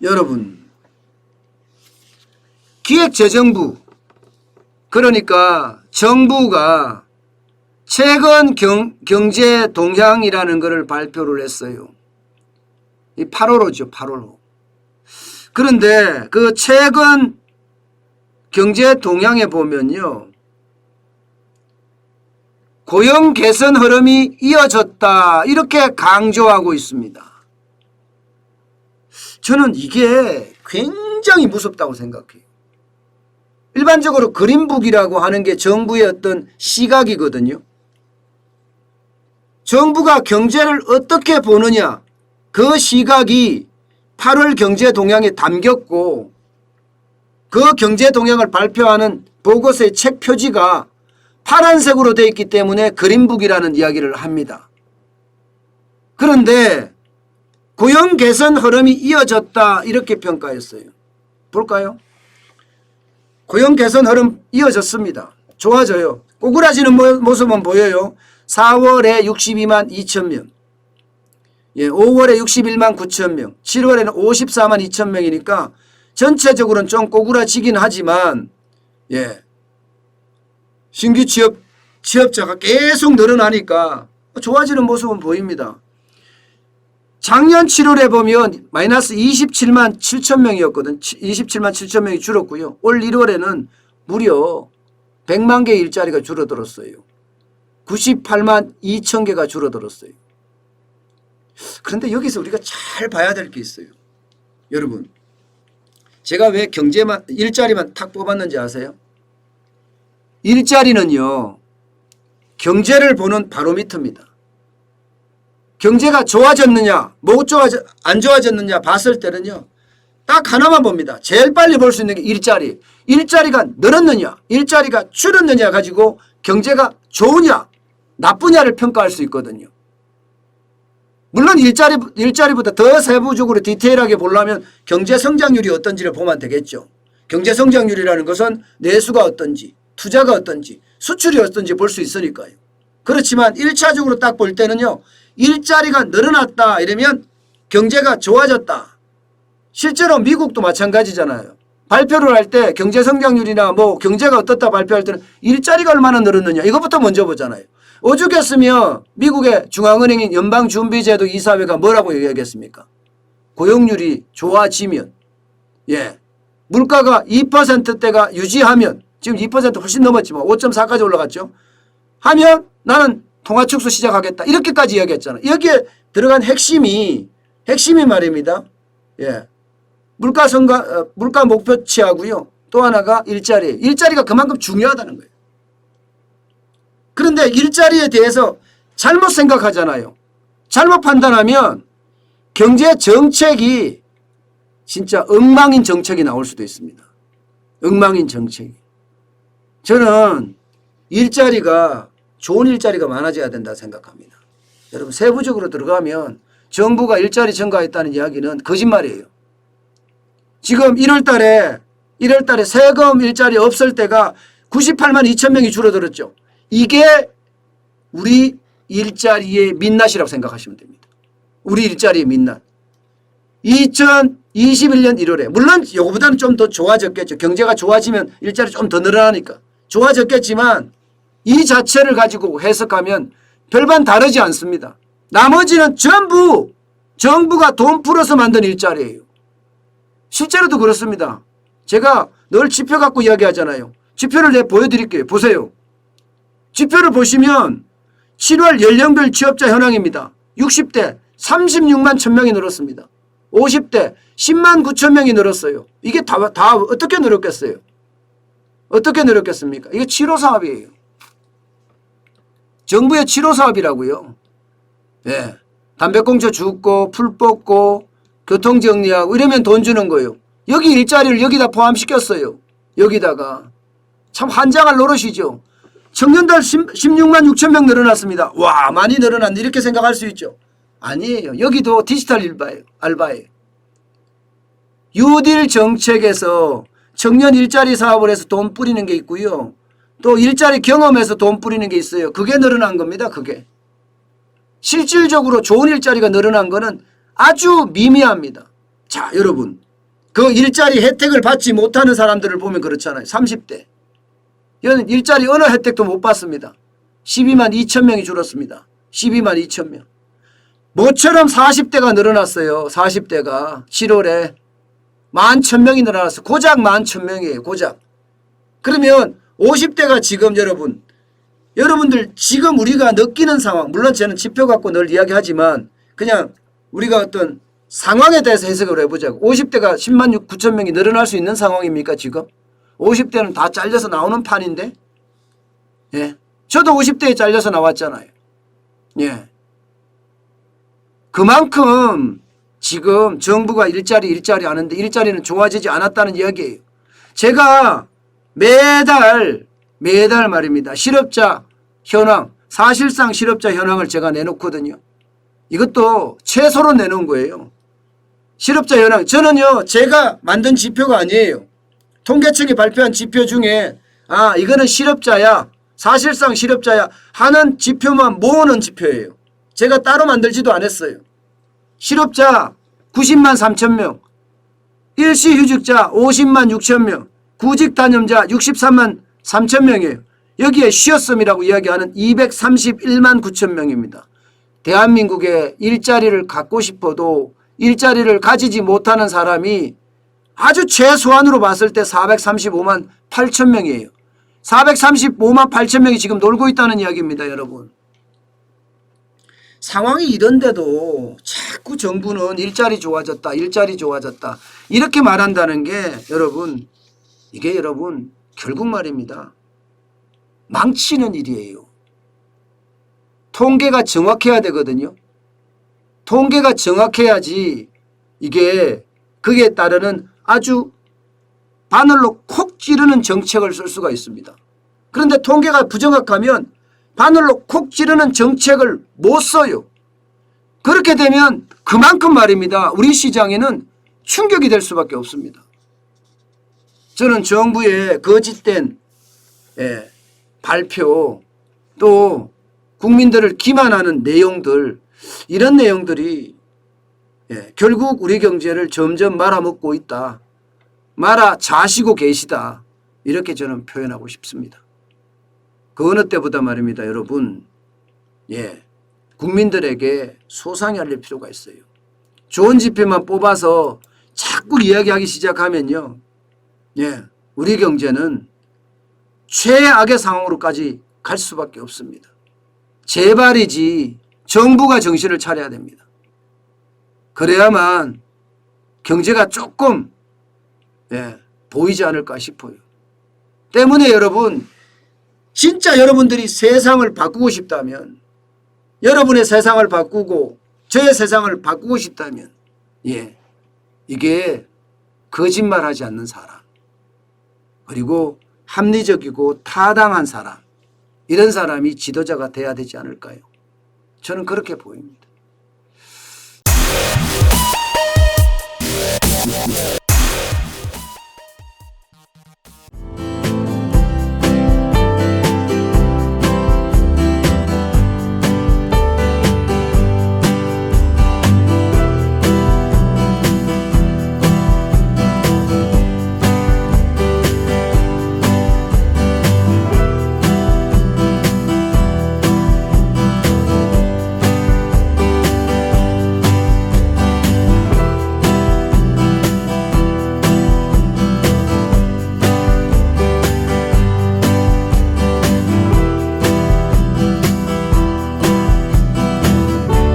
여러분, 기획재정부, 그러니까 정부가 최근 경제 동향이라는 것을 발표를 했어요. 이 8월호죠. 8월호. 그런데 그 최근 경제 동향에 보면요, 고용 개선 흐름이 이어졌다 이렇게 강조하고 있습니다. 저는 이게 굉장히 무섭다고 생각해요. 일반적으로 그린북이라고 하는 게 정부의 어떤 시각이거든요. 정부가 경제를 어떻게 보느냐, 그 시각이 8월 경제 동향에 담겼고, 그 경제 동향을 발표하는 보고서의 책 표지가 파란색으로 되어 있기 때문에 그린북이라는 이야기를 합니다. 그런데 고용 개선 흐름이 이어졌다 이렇게 평가했어요. 볼까요? 고용 개선 흐름 이어졌습니다. 좋아져요. 꼬꾸라지는 모습은 보여요. 4월에 62만 2천 명, 5월에 61만 9천 명, 7월에는 54만 2천 명이니까 전체적으로는 좀 꼬꾸라지긴 하지만 신규 취업자가 계속 늘어나니까 좋아지는 모습은 보입니다. 작년 7월에 보면 마이너스 27만 7천 명이었거든. 27만 7천 명이 줄었고요. 올 1월에는 무려 100만 개의 일자리가 줄어들었어요. 98만 2천 개가 줄어들었어요. 그런데 여기서 우리가 잘 봐야 될 게 있어요. 여러분, 제가 왜 일자리만 탁 뽑았는지 아세요? 일자리는요, 경제를 보는 바로미터입니다. 경제가 좋아졌느냐, 안 좋아졌느냐 봤을 때는요, 딱 하나만 봅니다. 제일 빨리 볼 수 있는 게 일자리. 일자리가 늘었느냐, 일자리가 줄었느냐 가지고 경제가 좋으냐, 나쁘냐를 평가할 수 있거든요. 물론 일자리보다 더 세부적으로 디테일하게 보려면 경제 성장률이 어떤지를 보면 되겠죠. 경제 성장률이라는 것은 내수가 어떤지, 투자가 어떤지, 수출이 어떤지 볼 수 있으니까요. 그렇지만 1차적으로 딱 볼 때는요, 일자리가 늘어났다 이러면 경제가 좋아졌다. 실제로 미국도 마찬가지잖아요. 발표를 할 때 경제 성장률이나 경제가 어떻다 발표할 때는 일자리가 얼마나 늘었느냐 이것부터 먼저 보잖아요. 오죽했으면 미국의 중앙은행인 연방준비제도 이사회가 뭐라고 얘기하겠습니까? 고용률이 좋아지면, 물가가 2%대가 유지하면, 지금 2% 훨씬 넘었지만 5.4까지 올라갔죠. 하면 나는 통화축소 시작하겠다 이렇게까지 이야기했잖아요. 여기에 들어간 핵심이 말입니다. 물가 목표치하고요. 또 하나가 일자리가 그만큼 중요하다는 거예요. 그런데 일자리에 대해서 잘못 생각하잖아요. 잘못 판단하면 경제 정책이 진짜 엉망인 정책이 나올 수도 있습니다. 엉망인 정책이. 저는 좋은 일자리가 많아져야 된다 생각합니다. 여러분, 세부적으로 들어가면 정부가 일자리 증가했다는 이야기는 거짓말이에요. 지금 1월 달에 세금 일자리 없을 때가 98만 2천 명이 줄어들었죠. 이게 우리 일자리의 민낯이라고 생각하시면 됩니다. 우리 일자리의 민낯. 2021년 1월에 물론 이거보다는 좀 더 좋아졌겠죠. 경제가 좋아지면 일자리 좀 더 늘어나니까 좋아졌겠지만 이 자체를 가지고 해석하면 별반 다르지 않습니다. 나머지는 전부 정부가 돈 풀어서 만든 일자리예요. 실제로도 그렇습니다. 제가 늘 지표 갖고 이야기하잖아요. 지표를 내가 보여드릴게요. 보세요. 지표를 보시면 7월 연령별 취업자 현황입니다. 60대 36만 1,000명이 늘었습니다. 50대 10만 9천 명이 늘었어요. 이게 다 어떻게 늘었겠어요? 어떻게 늘었겠습니까? 이게 7호 사업이에요. 정부의 7호 사업이라고요. 담배꽁초 줍고 풀 뽑고 교통정리하고 이러면 돈 주는 거예요. 여기 일자리를 여기다 포함시켰어요. 여기다가. 참 환장할 노릇이죠. 청년들 16만 6천 명 늘어났습니다. 와, 많이 늘어났네 이렇게 생각할 수 있죠. 아니에요. 여기도 디지털 알바예요. 뉴딜 정책에서 청년 일자리 사업을 해서 돈 뿌리는 게 있고요. 또 일자리 경험에서 돈 뿌리는 게 있어요. 그게 늘어난 겁니다. 그게. 실질적으로 좋은 일자리가 늘어난 거는 아주 미미합니다. 자, 여러분. 그 일자리 혜택을 받지 못하는 사람들을 보면 그렇잖아요. 30대. 이건 일자리 어느 혜택도 못 받습니다. 12만 2천 명이 줄었습니다. 12만 2천 명. 모처럼 40대가 늘어났어요. 40대가 7월에 11,000명이 늘어났어요. 고작 11,000명이에요. 고작. 그러면 50대가 지금 여러분들 지금 우리가 느끼는 상황, 물론 저는 지표 갖고 늘 이야기하지만 그냥 우리가 어떤 상황에 대해서 해석을 해보자고. 50대가 10만 9천 명이 늘어날 수 있는 상황입니까 지금? 50대는 다 잘려서 나오는 판인데. 예. 저도 50대에 잘려서 나왔잖아요. 예. 그만큼 지금 정부가 일자리 하는데 일자리는 좋아지지 않았다는 이야기예요. 제가 매달 말입니다. 실업자 현황, 사실상 실업자 현황을 제가 내놓거든요. 이것도 최소로 내놓은 거예요. 실업자 현황. 저는요, 제가 만든 지표가 아니에요. 통계청이 발표한 지표 중에 이거는 실업자야, 사실상 실업자야 하는 지표만 모으는 지표예요. 제가 따로 만들지도 않았어요. 실업자 90만 3천 명, 일시휴직자 50만 6천 명, 구직단임자 63만 3천 명이에요. 여기에 쉬었음이라고 이야기하는 231만 9천 명입니다. 대한민국에 일자리를 갖고 싶어도 일자리를 가지지 못하는 사람이 아주 최소한으로 봤을 때 435만 8천 명이에요. 435만 8천 명이 지금 놀고 있다는 이야기입니다, 여러분. 상황이 이런데도 자꾸 정부는 일자리 좋아졌다 이렇게 말한다는 게 여러분, 이게 여러분 결국 말입니다. 망치는 일이에요. 통계가 정확해야 되거든요. 통계가 정확해야지 이게 거기에 따르는 아주 바늘로 콕 찌르는 정책을 쓸 수가 있습니다. 그런데 통계가 부정확하면 바늘로 콕 찌르는 정책을 못 써요. 그렇게 되면 그만큼 말입니다. 우리 시장에는 충격이 될 수밖에 없습니다. 저는 정부의 거짓된 발표 또 국민들을 기만하는 내용들, 이런 내용들이 결국 우리 경제를 점점 말아먹고 있다. 말아 자시고 계시다. 이렇게 저는 표현하고 싶습니다. 그 어느 때보다 말입니다. 여러분, 국민들에게 소상히 알릴 필요가 있어요. 좋은 지표만 뽑아서 자꾸 이야기하기 시작하면요, 우리 경제는 최악의 상황으로까지 갈 수밖에 없습니다. 제발이지 정부가 정신을 차려야 됩니다. 그래야만 경제가 조금 보이지 않을까 싶어요. 때문에 여러분, 진짜 여러분들이 세상을 바꾸고 싶다면, 여러분의 세상을 바꾸고 저의 세상을 바꾸고 싶다면 이게 거짓말하지 않는 사람, 그리고 합리적이고 타당한 사람, 이런 사람이 지도자가 돼야 되지 않을까요? 저는 그렇게 보입니다.